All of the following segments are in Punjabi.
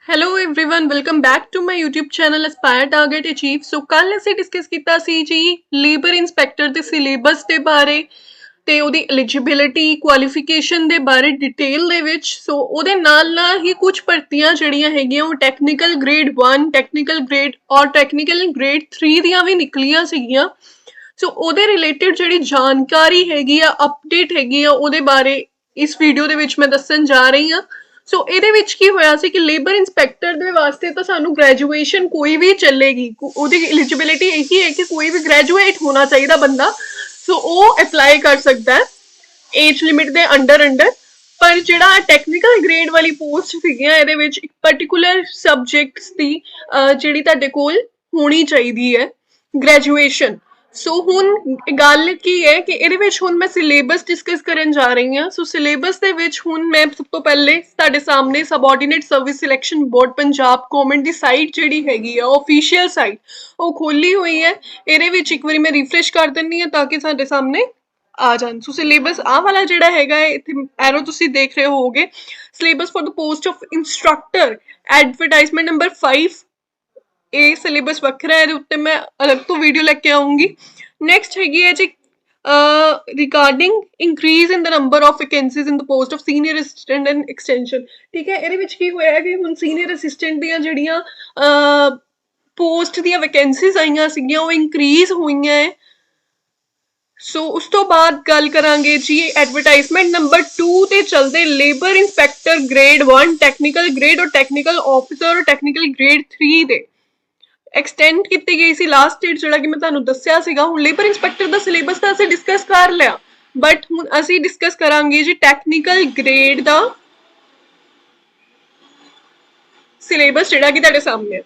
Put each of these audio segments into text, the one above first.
Hello everyone, welcome back to my YouTube channel aspire target achieve. So कल ਅਸੀਂ ਡਿਸਕਸ ਕੀਤਾ ਸੀ ਜੀ ਲੇਬਰ ਇੰਸਪੈਕਟਰ ਦੇ ਸਿਲੇਬਸ ਦੇ ਬਾਰੇ ਤੇ ਉਹਦੀ ਐਲੀਜੀਬਿਲਿਟੀ ਕੁਆਲੀਫਿਕੇਸ਼ਨ ਦੇ ਬਾਰੇ ਡਿਟੇਲ ਦੇ ਵਿੱਚ। ਸੋ ਉਹਦੇ ਨਾਲ ਹੀ ਕੁਝ ਭਰਤੀਆਂ ਜਿਹੜੀਆਂ ਹੈਗੀਆਂ ਉਹ ਟੈਕਨੀਕਲ ਗ੍ਰੇਡ 1 ਟੈਕਨੀਕਲ ਗ੍ਰੇਡ ਔਰ ਟੈਕਨੀਕਲ ਗ੍ਰੇਡ 3 ਦੀਆਂ ਵੀ ਨਿਕਲੀਆਂ ਸੀਗੀਆਂ। ਸੋ ਉਹਦੇ ਰਿਲੇਟਡ ਜਿਹੜੀ ਜਾਣਕਾਰੀ ਹੈਗੀ ਆ ਅਪਡੇਟ ਹੈਗੀ ਆ ਉਹਦੇ ਬਾਰੇ ਇਸ ਵੀਡੀਓ ਦੇ ਵਿੱਚ ਮੈਂ ਦੱਸਣ ਜਾ ਰਹੀ ਹਾਂ। ਸੋ ਇਹਦੇ ਵਿੱਚ ਕੀ ਹੋਇਆ ਸੀ ਕਿ ਲੇਬਰ ਇੰਸਪੈਕਟਰ ਦੇ ਵਾਸਤੇ ਤਾਂ ਸਾਨੂੰ ਗ੍ਰੈਜੂਏਸ਼ਨ ਕੋਈ ਵੀ ਚੱਲੇਗੀ, ਉਹਦੀ ਐਲੀਜੀਬਿਲਿਟੀ ਇਹੀ ਹੈ ਕਿ ਕੋਈ ਵੀ ਗ੍ਰੈਜੂਏਟ ਹੋਣਾ ਚਾਹੀਦਾ ਬੰਦਾ। ਸੋ ਉਹ ਅਪਲਾਈ ਕਰ ਸਕਦਾ ਹੈ ਏਜ ਲਿਮਿਟ ਦੇ ਅੰਡਰ। ਪਰ ਜਿਹੜਾ ਟੈਕਨੀਕਲ ਗ੍ਰੇਡ ਵਾਲੀ ਪੋਸਟ ਸੀਗੀਆਂ ਇਹਦੇ ਵਿੱਚ ਇੱਕ ਪਾਰਟਿਕੂਲਰ ਸਬਜੈਕਟਸ ਦੀ ਜਿਹੜੀ ਤੁਹਾਡੇ ਕੋਲ ਹੋਣੀ ਚਾਹੀਦੀ ਹੈ ਗ੍ਰੈਜੂਏਸ਼ਨ। ਸੋ ਹੁਣ ਗੱਲ ਕੀ ਹੈ ਕਿ ਇਹਦੇ ਵਿੱਚ ਹੁਣ ਮੈਂ ਸਿਲੇਬਸ ਡਿਸਕਸ ਕਰਨ ਜਾ ਰਹੀ ਹਾਂ। ਸੋ ਸਿਲੇਬਸ ਦੇ ਵਿੱਚ ਹੁਣ ਮੈਂ ਸਭ ਤੋਂ ਪਹਿਲੇ ਤੁਹਾਡੇ ਸਾਹਮਣੇ subordinate service selection board Punjab government ਦੀ ਸਾਈਟ ਜਿਹੜੀ ਹੈਗੀ ਆ ਆਫੀਸ਼ੀਅਲ ਸਾਈਟ ਉਹ ਖੋਲੀ ਹੋਈ ਹੈ। ਇਹਦੇ ਵਿੱਚ ਇੱਕ ਵਾਰੀ ਮੈਂ ਰਿਫਰੈਸ਼ ਕਰ ਦਿੰਦੀ ਹਾਂ ਤਾਂ ਕਿ ਸਾਡੇ ਸਾਹਮਣੇ ਆ ਜਾਣ। ਸੋ ਸਿਲੇਬਸ ਆਹ ਵਾਲਾ ਜਿਹੜਾ ਹੈਗਾ ਹੈ ਇੱਥੇ ਐਰੋ ਤੁਸੀਂ ਦੇਖ ਰਹੇ ਹੋਵੋਗੇ, syllabus for the post of instructor advertisement number 5। ਇਹ ਸਿਲੇਬਸ ਵੱਖਰਾ ਹੈ, ਇਹਦੇ ਉੱਤੇ ਮੈਂ ਅਲੱਗ ਤੋਂ ਵੀਡੀਓ ਲੈ ਕੇ ਆਉਂਗੀ। ਨੈਕਸਟ ਹੈਗੀ ਹੈ ਜੀ regarding increase in the number of vacancies in the post of senior assistant and extension. ਠੀਕ ਹੈ, ਇਹਦੇ ਵਿੱਚ ਕੀ ਹੋਇਆ ਕਿ ਹੁਣ ਸੀਨੀਅਰ ਅਸਿਸਟੈਂਟ ਦੀਆਂ ਜਿਹੜੀਆਂ ਪੋਸਟ ਦੀਆਂ ਵੈਕੈਂਸੀਜ਼ ਆਈਆਂ ਸੀਗੀਆਂ ਉਹ ਇੰਕਰੀਜ਼ ਹੋਈਆਂ ਹੈ। ਸੋ ਉਸ ਤੋਂ ਬਾਅਦ ਗੱਲ ਕਰਾਂਗੇ ਜੀ ਐਡਵਰਟਾਈਜ਼ਮੈਂਟ ਨੰਬਰ 2 ਤੇ ਚਲਦੇ labour inspector grade 1 technical grade ਔਰ ਟੈਕਨੀਕਲ ਆਫਿਸਰ ਔਰ ਟੈਕਨੀਕਲ ਗ੍ਰੇਡ 3 ਦੇ ਐਕਸਟੈਂਡ ਕੀਤੀ ਗਈ ਸੀ ਲਾਸਟ ਡੇਟ ਜਿਹੜਾ ਕਿ ਮੈਂ ਤੁਹਾਨੂੰ ਦੱਸਿਆ ਸੀਗਾ। ਹੁਣ ਲੇਬਰ ਇੰਸਪੈਕਟਰ ਦਾ ਸਿਲੇਬਸ ਤਾਂ ਅਸੀਂ ਡਿਸਕਸ ਕਰ ਲਿਆ, ਬਟ ਹੁਣ ਅਸੀਂ ਡਿਸਕਸ ਕਰਾਂਗੇ ਜੀ ਟੈਕਨੀਕਲ ਗ੍ਰੇਡ ਦਾ ਸਿਲੇਬਸ ਜਿਹੜਾ ਕਿ ਤੁਹਾਡੇ ਸਾਹਮਣੇ ਹੈ।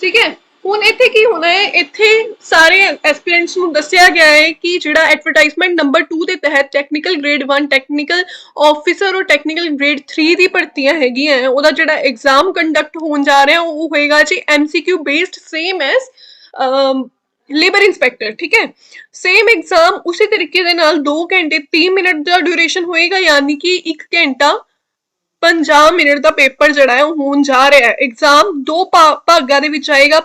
ਠੀਕ ਹੈ, ਹੁਣ ਇੱਥੇ ਕੀ ਹੋਣਾ ਹੈ, ਇੱਥੇ ਸਾਰੇ ਐਸਪੀਰੈਂਟਸ ਨੂੰ ਦੱਸਿਆ ਗਿਆ ਹੈ ਕਿ ਜਿਹੜਾ ਐਡਵਰਟਾਈਜ਼ਮੈਂਟ ਨੰਬਰ 2 ਦੇ ਤਹਿਤ ਟੈਕਨੀਕਲ ਗ੍ਰੇਡ 1 ਟੈਕਨੀਕਲ ਆਫਿਸਰ ਔਰ ਟੈਕਨੀਕਲ ਗ੍ਰੇਡ 3 ਦੀ ਭਰਤੀਆਂ ਹੈਗੀਆਂ ਹੈ, ਉਹਦਾ ਜਿਹੜਾ ਐਗਜ਼ਾਮ ਕੰਡਕਟ ਹੋਣ ਜਾ ਰਿਹਾ ਉਹ ਹੋਏਗਾ ਜੀ MCQ based same S labour inspector. ਠੀਕ ਹੈ, ਸੇਮ ਐਗਜ਼ਾਮ ਉਸੇ ਤਰੀਕੇ ਦੇ ਨਾਲ 2 ਘੰਟੇ 30 ਮਿੰਟ ਦਾ ਡਿਊਰੇਸ਼ਨ ਹੋਏਗਾ, ਯਾਨੀ ਕਿ 1 ਘੰਟਾ 50 ਮਿੰਟ ਦਾ ਪੇਪਰ ਜਿਹੜਾ ਹੈ ਉਹ ਹੋਣ ਜਾ ਰਿਹਾ ਹੈ। ਐਗਜ਼ਾਮ 2 ਭਾਗਾਂ ਦੇ ਵਿੱਚ ਆਏਗਾ,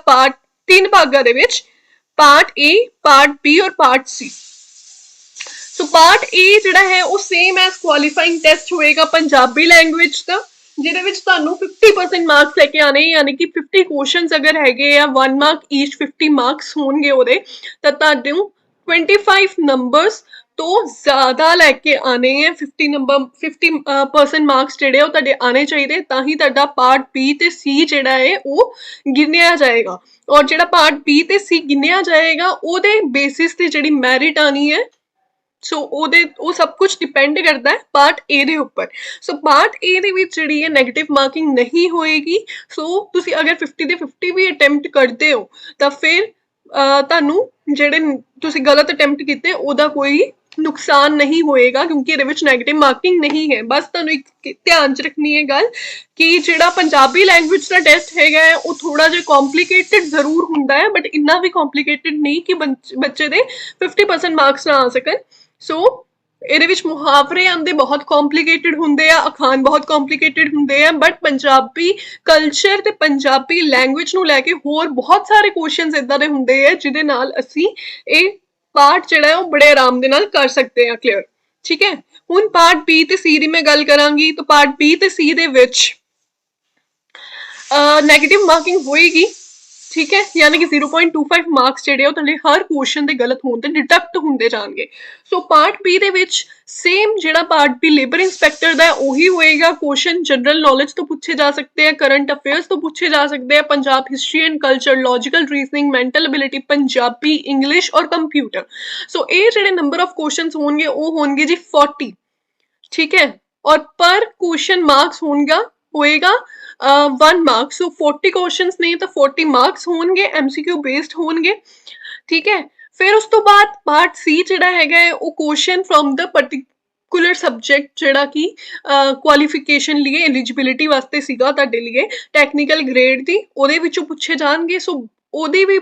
3 ਭਾਗਾਂ ਦੇ ਵਿੱਚ, ਪਾਰਟ A, ਪਾਰਟ B ਔਰ part C। So part A ਜਿਹੜਾ ਹੈ ਉਹ ਸੇਮ ਐਸ ਕੁਆਲੀਫਾਈਂਗ ਟੈਸਟ ਹੋਏਗਾ ਪੰਜਾਬੀ ਲੈਂਗੁਏਜ ਦਾ, ਜਿਹਦੇ ਵਿੱਚ ਤੁਹਾਨੂੰ 50% ਮਾਰਕਸ ਲੈ ਕੇ ਆਣੇ, ਯਾਨੀ ਕਿ 50 ਕੁਐਸਚਨਸ ਅਗਰ ਹੈਗੇ ਆ 1 ਮਾਰਕ ਈਚ 50 ਮਾਰਕਸ ਹੋਣਗੇ ਉਹਦੇ, ਤਾਂ ਤੁਹਾਨੂੰ 25 ਨੰਬਰਸ ਤੋਂ ਜ਼ਿਆਦਾ ਲੈ ਕੇ ਆਣੇ ਹੈ। 50% ਮਾਰਕਸ ਜਿਹੜੇ ਉਹ ਤੁਹਾਡੇ ਆਣੇ ਚਾਹੀਦੇ, ਤਾਂ ਹੀ ਤੁਹਾਡਾ ਪਾਰਟ B ਤੇ C ਜਿਹੜਾ ਹੈ ਉਹ ਗਿਣਿਆ ਜਾਏਗਾ। ਔਰ ਜਿਹੜਾ ਪਾਰਟ B ਤੇ C ਗਿਣਿਆ ਜਾਏਗਾ ਉਹਦੇ ਬੇਸਿਸ ਤੇ ਜਿਹੜੀ ਮੈਰਿਟ ਆਣੀ ਹੈ, ਸੋ ਉਹ ਸਭ ਕੁਝ ਡਿਪੈਂਡ ਕਰਦਾ ਹੈ ਪਾਰਟ A ਦੇ ਉੱਪਰ। ਸੋ ਪਾਰਟ A ਦੇ ਵਿੱਚ ਜਿਹੜੀ ਹੈ ਨੈਗੇਟਿਵ ਮਾਰਕਿੰਗ ਨਹੀਂ ਹੋਏਗੀ। ਸੋ ਤੁਸੀਂ ਅਗਰ 50 ਦੇ 50 ਵੀ ਅਟੈਂਪਟ ਕਰਦੇ ਹੋ ਤਾਂ ਫਿਰ ਤੁਹਾਨੂੰ ਜਿਹੜੇ ਤੁਸੀਂ ਗਲਤ ਅਟੈਂਪਟ ਕੀਤੇ ਉਹਦਾ ਕੋਈ ਨੁਕਸਾਨ ਨਹੀਂ ਹੋਏਗਾ, ਕਿਉਂਕਿ ਇਹਦੇ ਵਿੱਚ ਨੈਗੇਟਿਵ ਮਾਰਕਿੰਗ ਨਹੀਂ ਹੈ। ਬਸ ਤੁਹਾਨੂੰ ਇੱਕ ਧਿਆਨ 'ਚ ਰੱਖਣੀ ਹੈ ਗੱਲ ਕਿ ਜਿਹੜਾ ਪੰਜਾਬੀ ਲੈਂਗੁਏਜ ਦਾ ਟੈਸਟ ਹੈਗਾ ਹੈ ਉਹ ਥੋੜਾ ਜਿਹਾ ਕੰਪਲਿਕੇਟਡ ਜ਼ਰੂਰ ਹੁੰਦਾ ਹੈ, ਬਟ ਇੰਨਾ ਵੀ ਕੰਪਲਿਕੇਟਡ ਨਹੀਂ ਕਿ ਬੱਚੇ ਦੇ 50% ਮਾਰਕਸ ਨਾ ਆ ਸਕਣ। ਸੋ ਇਹਦੇ ਵਿੱਚ ਮੁਹਾਵਰੇ ਆਉਂਦੇ ਬਹੁਤ ਕੰਪਲਿਕੇਟਡ ਹੁੰਦੇ ਆ, ਅਖਾਣ ਬਹੁਤ ਕੰਪਲਿਕੇਟਡ ਹੁੰਦੇ ਆ, ਬਟ ਪੰਜਾਬੀ ਕਲਚਰ ਤੇ ਪੰਜਾਬੀ ਲੈਂਗੁਏਜ ਨੂੰ ਲੈ ਕੇ ਹੋਰ ਬਹੁਤ ਸਾਰੇ ਕੁਐਸਚਨਸ ਇਦਾਂ ਦੇ ਹੁੰਦੇ ਆ ਜਿਹਦੇ ਨਾਲ ਅਸੀਂ ਇਹ ਪਾਰਟ ਜਿਹੜਾ ਹੈ ਉਹ ਬੜੇ ਆਰਾਮ ਦੇ ਨਾਲ ਕਰ ਸਕਦੇ ਆ ਕਲੀਅਰ। ਠੀਕ ਹੈ, ਹੁਣ ਪਾਰਟ B ਤੇ C ਦੀ ਮੈਂ ਗੱਲ ਕਰਾਂਗੀ ਤਾਂ ਪਾਰਟ B ਤੇ C ਦੇ ਵਿੱਚ ਨੈਗੇਟਿਵ ਮਾਰਕਿੰਗ ਹੋਏਗੀ। ਠੀਕ ਹੈ, ਯਾਨੀ ਕਿ 0.25 ਮਾਰਕਸ ਜਿਹੜੇ ਉਹ ਤੁਹਾਡੇ ਹਰ ਕੁਐਸਚਨ ਦੇ ਗਲਤ ਹੋਣ ਤੇ ਡਿਡਕਟ ਹੁੰਦੇ ਜਾਣਗੇ। ਸੋ ਪਾਰਟ B ਦੇ ਵਿੱਚ ਸੇਮ ਜਿਹੜਾ ਪਾਰਟ B ਲੇਬਰ ਇੰਸਪੈਕਟਰ ਦਾ ਉਹੀ ਹੋਏਗਾ। ਕੁਐਸਚਨ ਜਨਰਲ ਨੌਲੇਜ ਤੋਂ ਪੁੱਛੇ ਜਾ ਸਕਦੇ ਆ, ਕਰੰਟ ਅਫੇਅਰਸ ਤੋਂ ਪੁੱਛੇ ਜਾ ਸਕਦੇ ਆ, Punjab history and culture, logical reasoning, mental ability, Punjabi, English ਔਰ ਕੰਪਿਊਟਰ। ਸੋ ਇਹ ਜਿਹੜੇ ਨੰਬਰ ਆਫ ਕੁਐਸਚਨਸ ਹੋਣਗੇ ਉਹ ਹੋਣਗੇ ਜੀ 40। ਠੀਕ ਹੈ, ਔਰ ਪਰ ਕੁਐਸਚਨ ਮਾਰਕਸ ਹੋਏਗਾ 1 ਮਾਰਕ। ਸੋ 40 ਕੁਐਸਚਨਸ ਨਹੀਂ ਤਾਂ 40 ਮਾਰਕਸ ਹੋਣਗੇ, MCQ ਬੇਸਡ ਹੋਣਗੇ। ਠੀਕ ਹੈ, ਫਿਰ ਉਸ ਤੋਂ ਬਾਅਦ ਪਾਰਟ C ਜਿਹੜਾ ਹੈਗਾ ਹੈ ਉਹ question from the particular subject ਜਿਹੜਾ ਕਿ ਕੁਆਲੀਫਿਕੇਸ਼ਨ ਲਈ ਐਲੀਜੀਬਿਲਿਟੀ ਵਾਸਤੇ ਸੀਗਾ ਤੁਹਾਡੇ ਲਈ ਟੈਕਨੀਕਲ ਗ੍ਰੇਡ ਦੀ, ਉਹਦੇ ਵਿੱਚੋਂ ਪੁੱਛੇ ਜਾਣਗੇ। ਸੋ ਉਹਦੀ ਵੀ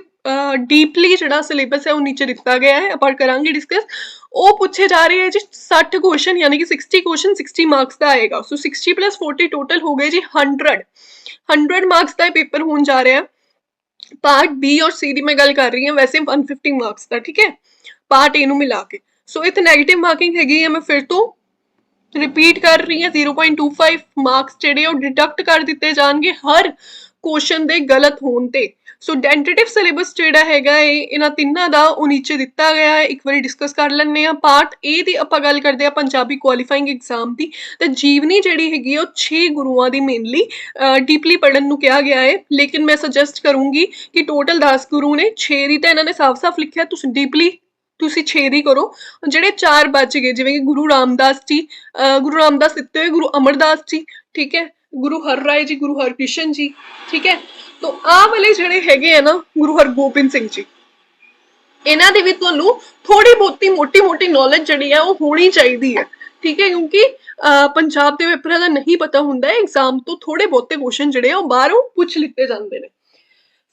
ਡੀਪਲੀ ਜਿਹੜਾ ਸਿਲੇਬਸ ਹੈ ਉਹ ਨੀਚੇ ਦਿੱਤਾ ਗਿਆ ਹੈ, ਆਪਾਂ ਕਰਾਂਗੇ ਡਿਸਕਸ। ਉਹ ਪੁੱਛੇ ਜਾ ਰਹੇ ਹੈ ਜੀ 60 ਕੁਐਸਚਨ, ਯਾਨੀ ਕਿ 60 ਕੁਐਸਚਨ 60 ਮਾਰਕਸ ਦਾ ਆਏਗਾ। ਸੋ 60 + 40 ਟੋਟਲ ਹੋ ਗਏ ਜੀ 100। 100 ਮਾਰਕਸ ਦਾ ਪੇਪਰ ਹੋਣ ਜਾ ਰਿਹਾ। ਪਾਰਟ ਬੀ ਔਰ ਸੀ ਦੀ ਮੈਂ ਗੱਲ ਕਰ ਰਹੀ ਹਾਂ, ਵੈਸੇ 150 ਮਾਰਕਸ ਦਾ, ਠੀਕ ਹੈ, ਪਾਰਟ ਏ ਨੂੰ ਮਿਲਾ ਕੇ। ਸੋ ਇੱਥੇ ਨੈਗੇਟਿਵ ਮਾਰਕਿੰਗ ਹੈਗੀ ਹੈ, ਮੈਂ ਫਿਰ ਤੋਂ ਰਿਪੀਟ ਕਰ ਰਹੀ ਹਾਂ, 0.25 ਮਾਰਕਸ ਜਿਹੜੇ ਉਹ ਡਿਡਕਟ ਕਰ ਦਿੱਤੇ ਜਾਣਗੇ ਹਰ ਕੁਐਸਚਨ ਦੇ ਗਲਤ ਹੋਣ ਤੇ। ਸੋ ਟੈਂਟੇਟਿਵ ਸਿਲੇਬਸ ਜਿਹੜਾ ਹੈਗਾ ਇਹਨਾਂ ਤਿੰਨਾਂ ਦਾ ਉਹ ਨੀਚੇ ਦਿੱਤਾ ਗਿਆ ਹੈ, ਇੱਕ ਵਾਰੀ ਡਿਸਕਸ ਕਰ ਲੈਂਦੇ ਹਾਂ। ਪਾਰਟ ਏ ਦੀ ਆਪਾਂ ਗੱਲ ਕਰਦੇ ਹਾਂ ਪੰਜਾਬੀ ਕੁਆਲੀਫਾਈਂਗ ਐਗਜ਼ਾਮ ਦੀ, ਤੇ ਜੀਵਨੀ ਜਿਹੜੀ ਹੈਗੀ ਉਹ 6 ਗੁਰੂਆਂ ਦੀ ਮੇਨਲੀ ਡੀਪਲੀ ਪੜ੍ਹਨ ਨੂੰ ਕਿਹਾ ਗਿਆ ਹੈ, ਲੇਕਿਨ ਮੈਂ ਸੁਜੈਸਟ ਕਰੂੰਗੀ ਕਿ ਟੋਟਲ 10 ਗੁਰੂ ਨੇ, 6 ਦੀ ਤਾਂ ਇਹਨਾਂ ਨੇ ਸਾਫ਼-ਸਾਫ਼ ਲਿਖਿਆ, ਤੁਸੀਂ ਡੀਪਲੀ ਤੁਸੀਂ 6 ਦੀ ਕਰੋ। ਜਿਹੜੇ 4 ਬਚ ਗਏ, ਜਿਵੇਂ ਕਿ ਗੁਰੂ ਰਾਮਦਾਸ ਜੀ, ਗੁਰੂ ਰਾਮਦਾਸ ਦਿੱਤੇ ਹੋਏ ਗੁਰੂ ਅਮਰਦਾਸ ਜੀ, ਠੀਕ ਹੈ, ਗੁਰੂ ਹਰਰਾਏ ਜੀ, ਗੁਰੂ ਹਰਕ੍ਰਿਸ਼ਨ ਜੀ, ਠੀਕ ਹੈ। ਤੋ ਆਹ ਵਾਲੇ ਜਿਹੜੇ ਹੈਗੇ ਆ ਨਾ ਗੁਰੂ ਹਰਗੋਬਿੰਦ ਸਿੰਘ ਜੀ, ਇਹਨਾਂ ਦੇ ਵੀ ਤੁਹਾਨੂੰ ਥੋੜੀ ਬਹੁਤੀ ਮੋਟੀ ਨੌਲੇਜ ਜਿਹੜੀ ਆ ਉਹ ਹੋਣੀ ਚਾਹੀਦੀ ਹੈ, ਠੀਕ ਹੈ, ਕਿਉਂਕਿ ਪੰਜਾਬ ਦੇ ਪੇਪਰਾਂ ਦਾ ਨਹੀਂ ਪਤਾ ਹੁੰਦਾ, ਐਗਜ਼ਾਮ ਤੋਂ ਥੋੜੇ ਬਹੁਤੇ ਕੁਐਸਚਨ ਜਿਹੜੇ ਆ ਉਹ ਬਾਹਰੋਂ ਪੁੱਛ ਲਿੱਤੇ ਜਾਂਦੇ ਨੇ।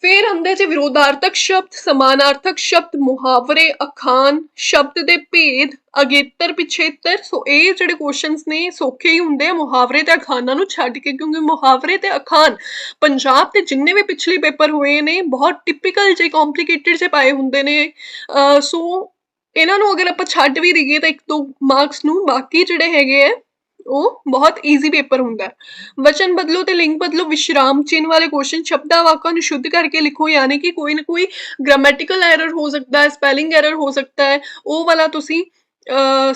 ਫਿਰ ਹੁੰਦੇ ਜੀ ਵਿਰੋਧਾਰਥਕ ਸ਼ਬਦ, ਸਮਾਨਾਰਥਕ ਸ਼ਬਦ, ਮੁਹਾਵਰੇ, ਅਖਾਣ, ਸ਼ਬਦ ਦੇ ਭੇਦ, ਅਗੇਤਰ ਪਿਛੇਤਰ। ਸੋ ਇਹ ਜਿਹੜੇ ਕੁਐਸਚਨਸ ਨੇ ਸੌਖੇ ਹੀ ਹੁੰਦੇ ਆ ਮੁਹਾਵਰੇ ਤੇ ਅਖਾਣਾਂ ਨੂੰ ਛੱਡ ਕੇ, ਕਿਉਂਕਿ ਮੁਹਾਵਰੇ ਤੇ ਅਖਾਣ ਪੰਜਾਬ ਦੇ ਜਿੰਨੇ ਵੀ ਪਿਛਲੇ ਪੇਪਰ ਹੋਏ ਨੇ ਬਹੁਤ ਟਿਪੀਕਲ ਜੇ ਕੰਪਲਿਕੇਟਡ ਜੇ ਪਾਏ ਹੁੰਦੇ ਨੇ। ਸੋ ਇਹਨਾਂ ਨੂੰ ਅਗਰ ਆਪਾਂ ਛੱਡ ਵੀ ਦਈਏ ਤਾਂ 1-2 ਮਾਰਕਸ ਨੂੰ, ਬਾਕੀ ਜਿਹੜੇ ਹੈਗੇ ਆ ਉਹ ਬਹੁਤ ਈਜ਼ੀ ਪੇਪਰ ਹੁੰਦਾ ਹੈ। ਵਚਨ ਬਦਲੋ ਤੇ ਲਿੰਗ ਬਦਲੋ, ਵਿਸ਼ਰਾਮ ਚਿੰਨ੍ਹ ਵਾਲੇ ਕੁਐਸਚਨ, ਸ਼ਬਦਾਂ ਵਾਕਾਂ ਨੂੰ ਸ਼ੁੱਧ ਕਰਕੇ ਲਿਖੋ, ਯਾਨੀ ਕਿ ਕੋਈ ਨਾ ਕੋਈ ਗ੍ਰਾਮੈਟਿਕਲ ਐਰਰ ਹੋ ਸਕਦਾ ਹੈ, ਸਪੈਲਿੰਗ ਐਰਰ ਹੋ ਸਕਦਾ ਹੈ, ਉਹ ਵਾਲਾ ਤੁਸੀਂ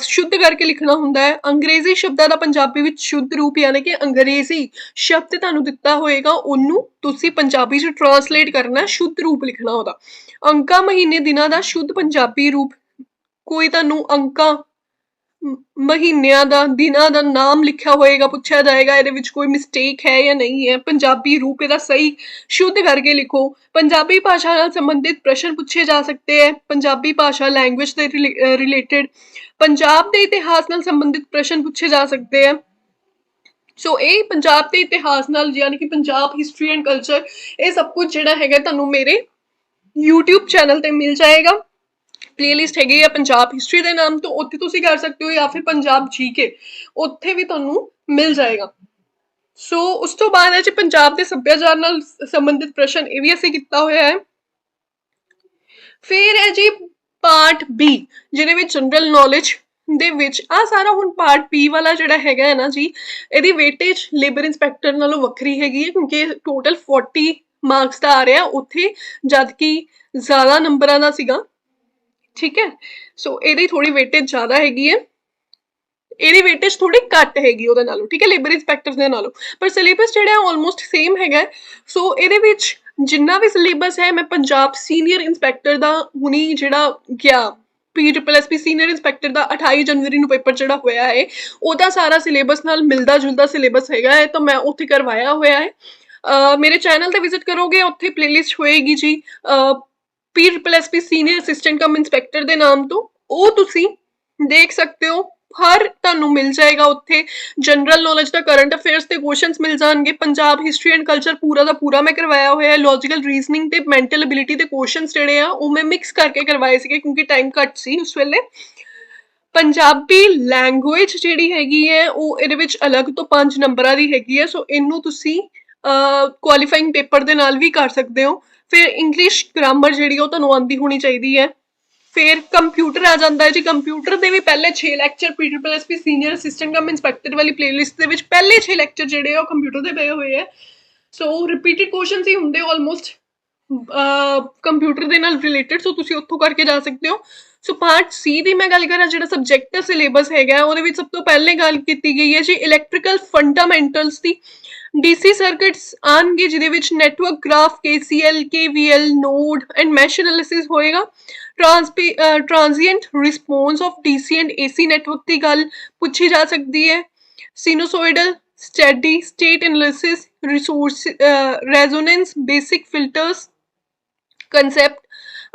ਸ਼ੁੱਧ ਕਰਕੇ ਲਿਖਣਾ ਹੁੰਦਾ ਹੈ। ਅੰਗਰੇਜ਼ੀ ਸ਼ਬਦਾਂ ਦਾ ਪੰਜਾਬੀ ਵਿੱਚ ਸ਼ੁੱਧ ਰੂਪ, ਯਾਨੀ ਕਿ ਅੰਗਰੇਜ਼ੀ ਸ਼ਬਦ ਤੁਹਾਨੂੰ ਦਿੱਤਾ ਹੋਏਗਾ ਉਹਨੂੰ ਤੁਸੀਂ ਪੰਜਾਬੀ 'ਚ ਟਰਾਂਸਲੇਟ ਕਰਨਾ, ਸ਼ੁੱਧ ਰੂਪ ਲਿਖਣਾ ਉਹਦਾ। ਅੰਕਾਂ, ਮਹੀਨੇ, ਦਿਨਾਂ ਦਾ ਸ਼ੁੱਧ ਪੰਜਾਬੀ ਰੂਪ, ਕੋਈ ਤੁਹਾਨੂੰ ਅੰਕਾਂ, ਮਹੀਨਿਆਂ ਦਾ, ਦਿਨਾਂ ਦਾ ਨਾਮ ਲਿਖਿਆ ਹੋਏਗਾ, ਪੁੱਛਿਆ ਜਾਏਗਾ ਇਹਦੇ ਵਿੱਚ ਕੋਈ ਮਿਸਟੇਕ ਹੈ ਜਾਂ ਨਹੀਂ ਹੈ, ਪੰਜਾਬੀ ਰੂਪ ਇਹਦਾ ਸਹੀ ਸ਼ੁੱਧ ਕਰਕੇ ਲਿਖੋ। ਪੰਜਾਬੀ ਭਾਸ਼ਾ ਨਾਲ ਸੰਬੰਧਿਤ ਪ੍ਰਸ਼ਨ ਪੁੱਛੇ ਜਾ ਸਕਦੇ ਹੈ, ਪੰਜਾਬੀ ਭਾਸ਼ਾ ਲੈਂਗੁਏਜ ਦੇ ਰਿਲੇਟਡ। ਪੰਜਾਬ ਦੇ ਇਤਿਹਾਸ ਨਾਲ ਸੰਬੰਧਿਤ ਪ੍ਰਸ਼ਨ ਪੁੱਛੇ ਜਾ ਸਕਦੇ ਹੈ। ਸੋ ਇਹ ਪੰਜਾਬ ਦੇ ਇਤਿਹਾਸ ਨਾਲ, ਯਾਨੀ ਕਿ ਪੰਜਾਬ ਹਿਸਟਰੀ ਐਂਡ ਕਲਚਰ, ਇਹ ਸਭ ਕੁਝ ਜਿਹੜਾ ਹੈਗਾ ਤੁਹਾਨੂੰ ਮੇਰੇ YouTube ਚੈਨਲ ਤੇ ਮਿਲ ਜਾਏਗਾ। ਪਲੇਲਿਸਟ ਹੈਗੀ ਆ ਪੰਜਾਬ ਹਿਸਟਰੀ ਦੇ ਨਾਮ ਤੋਂ, ਉੱਥੇ ਤੁਸੀਂ ਕਰ ਸਕਦੇ ਹੋ, ਜਾਂ ਫਿਰ ਪੰਜਾਬ GK, ਉੱਥੇ ਵੀ ਤੁਹਾਨੂੰ ਮਿਲ ਜਾਏਗਾ। ਸੋ ਉਸ ਤੋਂ ਬਾਅਦ ਹੈ ਜੀ ਪੰਜਾਬ ਦੇ ਸੱਭਿਆਚਾਰ ਨਾਲ ਸੰਬੰਧਿਤ ਪ੍ਰਸ਼ਨ, ਇਹ ਵੀ ਅਸੀਂ ਕੀਤਾ ਹੋਇਆ ਹੈ। ਫਿਰ ਹੈ ਜੀ ਪਾਰਟ B, ਜਿਹਦੇ ਵਿੱਚ ਜਨਰਲ ਨੌਲੇਜ ਦੇ ਵਿੱਚ ਆ ਸਾਰਾ। ਹੁਣ ਪਾਰਟ B ਵਾਲਾ ਜਿਹੜਾ ਹੈਗਾ ਹੈ ਨਾ ਜੀ, ਇਹਦੀ ਵੇਟੇਜ ਲੇਬਰ ਇੰਸਪੈਕਟਰ ਨਾਲੋਂ ਵੱਖਰੀ ਹੈਗੀ ਹੈ, ਕਿਉਂਕਿ ਟੋਟਲ 40 ਮਾਰਕਸ ਦਾ ਆ ਰਿਹਾ, ਉੱਥੇ ਜਦ ਕਿ ਜ਼ਿਆਦਾ ਨੰਬਰਾਂ ਦਾ ਸੀਗਾ, ਠੀਕ ਹੈ। ਸੋ ਇਹਦੀ ਥੋੜੀ ਵੇਟੇਜ ਜ਼ਿਆਦਾ ਹੈਗੀ ਹੈ, ਇਹਦੀ ਵੇਟੇਜ ਥੋੜੀ ਘੱਟ ਹੈਗੀ ਉਹਦੇ ਨਾਲੋਂ, ਠੀਕ ਹੈ, ਲੇਬਰ ਇੰਸਪੈਕਟਰ ਦੇ ਨਾਲੋਂ, ਪਰ ਸਿਲੇਬਸ ਜਿਹੜਾ ਆਲਮੋਸਟ ਸੇਮ ਹੈਗਾ। ਸੋ ਇਹਦੇ ਵਿੱਚ ਜਿੰਨਾ ਵੀ ਸਿਲੇਬਸ ਹੈ, ਮੈਂ ਪੰਜਾਬ ਸੀਨੀਅਰ ਇੰਸਪੈਕਟਰ ਦਾ ਹੁਣੀ ਜਿਹੜਾ ਗਿਆ PSSB ਸੀਨੀਅਰ ਇੰਸਪੈਕਟਰ ਦਾ 28 ਜਨਵਰੀ ਨੂੰ ਪੇਪਰ ਜਿਹੜਾ ਹੋਇਆ ਹੈ, ਉਹਦਾ ਸਾਰਾ ਸਿਲੇਬਸ ਨਾਲ ਮਿਲਦਾ ਜੁਲਦਾ ਸਿਲੇਬਸ ਹੈਗਾ ਹੈ, ਤਾਂ ਮੈਂ ਉੱਥੇ ਕਰਵਾਇਆ ਹੋਇਆ ਹੈ। ਮੇਰੇ ਚੈਨਲ ਤੇ ਵਿਜ਼ਿਟ ਕਰੋਗੇ, ਉੱਥੇ ਪਲੇਲਿਸਟ ਹੋਏਗੀ ਜੀ PSSB ਸੀਨੀਅਰ ਅਸਿਸਟੈਂਟ ਕਮ ਇੰਸਪੈਕਟਰ ਦੇ ਨਾਮ ਤੋਂ, ਉਹ ਤੁਸੀਂ ਦੇਖ ਸਕਦੇ ਹੋ, ਹਰ ਤੁਹਾਨੂੰ ਮਿਲ ਜਾਏਗਾ ਉੱਥੇ। ਜਨਰਲ ਨੌਲੇਜ ਦਾ, ਕਰੰਟ ਅਫੇਅਰਸ ਦੇ ਕੁਐਸਚਨਸ ਮਿਲ ਜਾਣਗੇ, ਪੰਜਾਬ ਹਿਸਟਰੀ ਐਂਡ ਕਲਚਰ ਪੂਰਾ ਦਾ ਪੂਰਾ ਮੈਂ ਕਰਵਾਇਆ ਹੋਇਆ ਹੈ, ਲੌਜੀਕਲ ਰੀਜ਼ਨਿੰਗ ਤੇ ਮੈਂਟਲ ਐਬਿਲਿਟੀ ਦੇ ਕੁਐਸਚਨਸ ਜਿਹੜੇ ਆ ਉਹ ਮੈਂ ਮਿਕਸ ਕਰਕੇ ਕਰਵਾਏ ਸੀਗੇ, ਕਿਉਂਕਿ ਟਾਈਮ ਘੱਟ ਸੀ ਉਸ ਵੇਲੇ। ਪੰਜਾਬੀ ਲੈਂਗੁਏਜ ਜਿਹੜੀ ਹੈਗੀ ਹੈ ਉਹ ਇਹਦੇ ਵਿੱਚ ਅਲੱਗ ਤੋਂ 5 ਨੰਬਰਾਂ ਦੀ ਹੈਗੀ ਹੈ, ਸੋ ਇਹਨੂੰ ਤੁਸੀਂ ਕੁਆਲੀਫਾਈਂਗ ਪੇਪਰ ਦੇ ਨਾਲ ਵੀ ਕਰ ਸਕਦੇ ਹੋ। ਫਿਰ ਇੰਗਲਿਸ਼ ਗ੍ਰਾਮਰ ਜਿਹੜੀ ਉਹ ਤੁਹਾਨੂੰ ਆਉਂਦੀ ਹੋਣੀ ਚਾਹੀਦੀ ਹੈ। ਫਿਰ ਕੰਪਿਊਟਰ ਆ ਜਾਂਦਾ ਹੈ ਜੀ, ਕੰਪਿਊਟਰ ਦੇ ਵੀ ਪਹਿਲੇ 6 ਲੈਕਚਰ PSSB ਸੀਨੀਅਰ ਅਸਿਸਟੈਂਟ ਕਮ ਇੰਸਪੈਕਟਰ ਵਾਲੀ ਪਲੇਲਿਸਟ ਦੇ ਵਿੱਚ ਪਹਿਲੇ 6 ਲੈਕਚਰ ਜਿਹੜੇ ਆ ਉਹ ਕੰਪਿਊਟਰ ਦੇ ਪਏ ਹੋਏ ਆ। ਸੋ ਰਿਪੀਟਡ ਕੁਐਸਚਨਸ ਹੀ ਹੁੰਦੇ ਆਲਮੋਸਟ ਕੰਪਿਊਟਰ ਦੇ ਨਾਲ ਰਿਲੇਟਡ, ਸੋ ਤੁਸੀਂ ਉੱਥੋਂ ਕਰਕੇ ਜਾ ਸਕਦੇ ਹੋ। ਸੋ ਪਾਰਟ C ਦੀ ਮੈਂ ਗੱਲ ਕਰਾਂ, ਜਿਹੜਾ ਸਬਜੈਕਟਿਵ ਸਿਲੇਬਸ ਹੈਗਾ ਉਹਦੇ ਵਿੱਚ ਸਭ ਤੋਂ ਪਹਿਲੇ ਗੱਲ ਕੀਤੀ ਗਈ ਹੈ ਜੀ ਇਲੈਕਟ੍ਰੀਕਲ ਫੰਡਾਮੈਂਟਲਸ ਦੀ। DC ਸਰਕਿਟਸ ਆਉਣਗੇ, ਜਿਹਦੇ ਵਿੱਚ network graph, KCL, KVL, node and mesh analysis ਹੋਏਗਾ। Transient response of DC and AC network ਦੀ ਗੱਲ ਪੁੱਛੀ ਜਾ ਸਕਦੀ ਹੈ। Sinusoidal, steady state analysis, resource resonance, basic filters concept,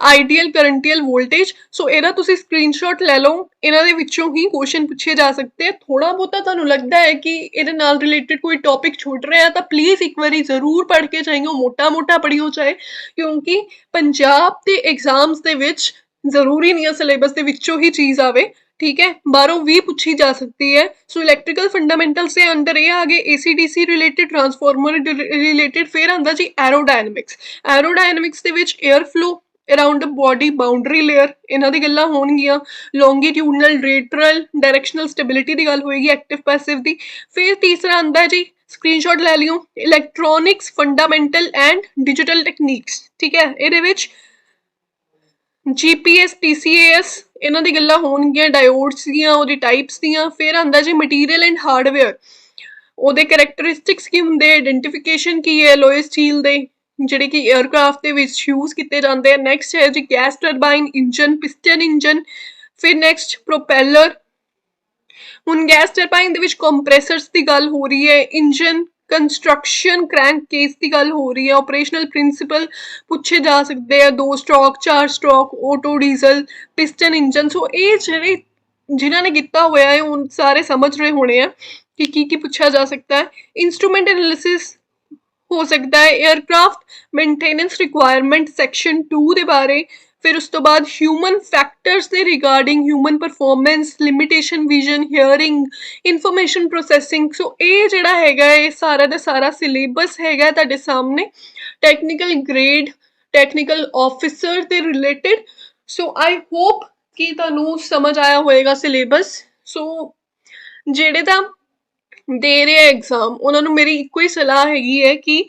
ideal ਕਰੰਟੀਅਲ ਵੋਲਟੇਜ। ਸੋ ਇਹਦਾ ਤੁਸੀਂ ਸਕਰੀਨਸ਼ਾਟ ਲੈ ਲਓ, ਇਹਨਾਂ ਦੇ ਵਿੱਚੋਂ ਹੀ ਕੁਐਸਚਨ ਪੁੱਛੇ ਜਾ ਸਕਦੇ ਆ। ਥੋੜਾ ਬਹੁਤਾ ਤੁਹਾਨੂੰ ਲੱਗਦਾ ਹੈ ਕਿ ਇਹਦੇ ਨਾਲ ਰਿਲੇਟਡ ਕੋਈ ਟੌਪਿਕ ਛੁੱਟ ਰਿਹਾ ਤਾਂ ਪਲੀਜ਼ ਇੱਕ ਵਾਰੀ ਜ਼ਰੂਰ ਪੜ੍ਹ ਕੇ ਜਾਈਓ, ਮੋਟਾ ਪੜ੍ਹਿਓ ਚਾਹੇ, ਕਿਉਂਕਿ ਪੰਜਾਬ ਦੇ ਐਗਜ਼ਾਮਸ ਦੇ ਵਿੱਚ ਜ਼ਰੂਰੀ ਨਹੀਂ ਹੈ ਸਿਲੇਬਸ ਦੇ ਵਿੱਚੋਂ ਹੀ ਚੀਜ਼ ਆਵੇ, ठीक है, बाहरों भी पूछी जा सकती है। सो इलैक्ट्रिकल फंडामेंटल्स ਦੇ ਅੰਦਰ ਇਹ ਆ ਗਏ ACDC ਰਿਲੇਟਡ, ਟਰਾਂਸਫਾਰਮਰ ਰਿਲੇਟਡ। ਫਿਰ ਆਂਦਾ ਜੀ ਐਰੋਡਾਇਨਾਮਿਕਸ। ਐਰੋਡਾਇਨਾਮਿਕਸ ਦੇ ਵਿੱਚ 에ਅਰ ਫਲੋ ਅਰਾਊਂਡ ਅ ਬੋਡੀ ਬਾਉਂਡਰੀ ਲੇਅਰ, ਇਹਨਾਂ ਦੀ ਗੱਲਾਂ ਹੋਣਗੀਆਂ। ਲੌਂਗੀਟਿਊਡਨਲ, ਰੇਟਰਲ, ਡਾਇਰੈਕਸ਼ਨਲ ਸਟੈਬਿਲਿਟੀ ਦੀ ਗੱਲ ਹੋਏਗੀ, ਐਕਟਿਵ ਪੈਸਿਵ ਦੀ। ਫਿਰ ਤੀਸਰਾ ਆਂਦਾ ਜੀ, ਸਕਰੀਨਸ਼ਾਟ ਲੈ ਲਿਓ, electronics fundamental and digital techniques. ਠੀਕ ਹੈ, ਇਹਦੇ ਵਿੱਚ GPS, TCAS ਇਹਨਾਂ ਦੀ ਗੱਲਾਂ ਹੋਣਗੀਆਂ, ਡਾਇਓਡਸ ਦੀਆਂ, ਉਹਦੀ ਟਾਈਪਸ ਦੀਆਂ। ਫਿਰ ਆਂਦਾ ਜੀ ਮਟੀਰੀਅਲ ਐਂਡ ਹਾਰਡਵੇਅਰ, ਉਹਦੇ ਕਰੈਕਟਰਿਸਟਿਕਸ ਕੀ ਹੁੰਦੇ, ਆਇਡੈਂਟੀਫਿਕੇਸ਼ਨ ਕੀ ਹੈ ਲੋਏ ਸਟੀਲ ਦੇ, ਜਿਹੜੇ ਕਿ 에ਅਰਕ੍ਰਾਫਟ ਦੇ ਵਿੱਚ ਯੂਜ਼ ਕੀਤੇ ਜਾਂਦੇ ਆ। ਨੈਕਸਟ ਹੈ ਜੀ gas turbine engine, piston engine. ਫਿਰ ਨੈਕਸਟ ਪ੍ਰੋਪੈਲਰ। ਹੁਣ ਗੈਸ ਟਰਬਾਈਨ ਦੇ ਵਿੱਚ ਕੰਪਰੈਸਰਸ ਦੀ ਗੱਲ ਹੋ ਰਹੀ ਹੈ, ਇੰਜਨ ਕੰਸਟਰਕਸ਼ਨ ਕ੍ਰੈਂਕ ਕੇਸ ਦੀ ਗੱਲ ਹੋ ਰਹੀ ਹੈ। ਆਪਰੇਸ਼ਨਲ ਪ੍ਰਿੰਸੀਪਲ ਪੁੱਛੇ ਜਾ ਸਕਦੇ ਆ, 2 stroke, 4 stroke, auto, diesel, piston engine. So ਇਹ ਜਿਹੜੇ ਜਿਨ੍ਹਾਂ ਨੇ ਕੀਤਾ ਹੋਇਆ ਹੈ ਉਹ ਸਾਰੇ ਸਮਝ ਰਹੇ ਹੋਣੇ ਆ ਕਿ ਕੀ ਪੁੱਛਿਆ ਜਾ ਸਕਦਾ ਹੈ। ਇੰਸਟਰੂਮੈਂਟ ਐਨਾਲਿਸਿਸ ਹੋ ਸਕਦਾ ਹੈ, 에ਅਰਕ੍ਰਾਫਟ ਮੇਨਟੇਨੈਂਸ ਰਿਕੁਆਇਰਮੈਂਟ ਸੈਕਸ਼ਨ 2 ਦੇ ਬਾਰੇ। ਫਿਰ ਉਸ ਤੋਂ ਬਾਅਦ ਹਿਊਮਨ ਫੈਕਟਰਸ ਦੇ regarding human performance, limitation, vision, hearing, information processing. So ਇਹ ਜਿਹੜਾ ਹੈਗਾ ਇਹ ਸਾਰਾ ਦਾ ਸਾਰਾ ਸਿਲੇਬਸ ਹੈਗਾ ਤੁਹਾਡੇ ਸਾਹਮਣੇ, ਟੈਕਨੀਕਲ ਗ੍ਰੇਡ, ਟੈਕਨੀਕਲ ਆਫਿਸਰ ਦੇ ਰਿਲੇਟਡ। ਸੋ ਆਈ ਹੋਪ ਕਿ ਤੁਹਾਨੂੰ ਸਮਝ ਆਇਆ ਹੋਏਗਾ ਸਿਲੇਬਸ। ਸੋ ਜਿਹੜੇ ਤਾਂ ਦੇ ਰਹੇ ਐਗਜ਼ਾਮ ਉਹਨਾਂ ਨੂੰ ਮੇਰੀ ਇੱਕੋ ਹੀ ਸਲਾਹ ਹੈਗੀ ਹੈ ਕਿ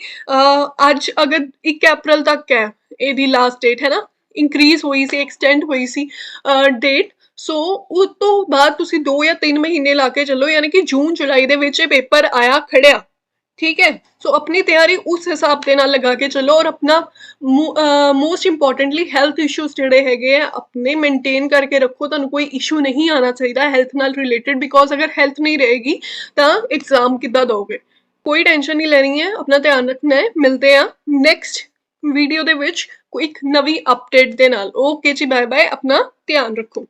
ਅੱਜ ਅਗਰ 1 ਅਪ੍ਰੈਲ ਤੱਕ ਹੈ ਇਹਦੀ ਲਾਸਟ ਡੇਟ, ਹੈ ਨਾ, ਇੰਕਰੀਜ਼ ਹੋਈ ਸੀ, ਐਕਸਟੈਂਡ ਹੋਈ ਸੀ ਡੇਟ। ਸੋ ਉਸ ਤੋਂ ਬਾਅਦ ਤੁਸੀਂ 2 ਜਾਂ 3 ਮਹੀਨੇ ਲਾ ਕੇ ਚੱਲੋ, ਯਾਨੀ ਕਿ ਜੂਨ ਜੁਲਾਈ ਦੇ ਵਿੱਚ ਇਹ ਪੇਪਰ ਆਇਆ ਖੜਿਆ। ਠੀਕ ਹੈ, ਸੋ ਆਪਣੀ ਤਿਆਰੀ ਉਸ ਹਿਸਾਬ ਦੇ ਨਾਲ ਲਗਾ ਕੇ ਚੱਲੋ, ਔਰ ਆਪਣਾ ਮੋਸਟ ਇੰਪੋਰਟੈਂਟਲੀ ਹੈਲਥ ਇਸ਼ੂਜ਼ ਜਿਹੜੇ ਹੈਗੇ ਆ ਆਪਣੇ ਮੇਨਟੇਨ ਕਰਕੇ ਰੱਖੋ। ਤੁਹਾਨੂੰ ਕੋਈ ਇਸ਼ੂ ਨਹੀਂ ਆਉਣਾ ਚਾਹੀਦਾ ਹੈਲਥ ਨਾਲ ਰਿਲੇਟਡ, ਬਿਕੋਜ਼ ਅਗਰ ਹੈਲਥ ਨਹੀਂ ਰਹੇਗੀ ਤਾਂ ਐਗਜ਼ਾਮ ਕਿੱਦਾਂ ਦੋਗੇ। ਕੋਈ ਟੈਨਸ਼ਨ ਨਹੀਂ ਲੈਣੀ ਹੈ, ਆਪਣਾ ਧਿਆਨ ਰੱਖਣਾ ਹੈ। ਮਿਲਦੇ ਆ ਨੈਕਸਟ ਵੀਡੀਓ ਦੇ ਵਿੱਚ ਕੋਈ ਇੱਕ ਨਵੀਂ ਅਪਡੇਟ ਦੇ ਨਾਲ। ਓਕੇ ਜੀ, ਬਾਏ ਬਾਏ, ਆਪਣਾ ਧਿਆਨ ਰੱਖੋ।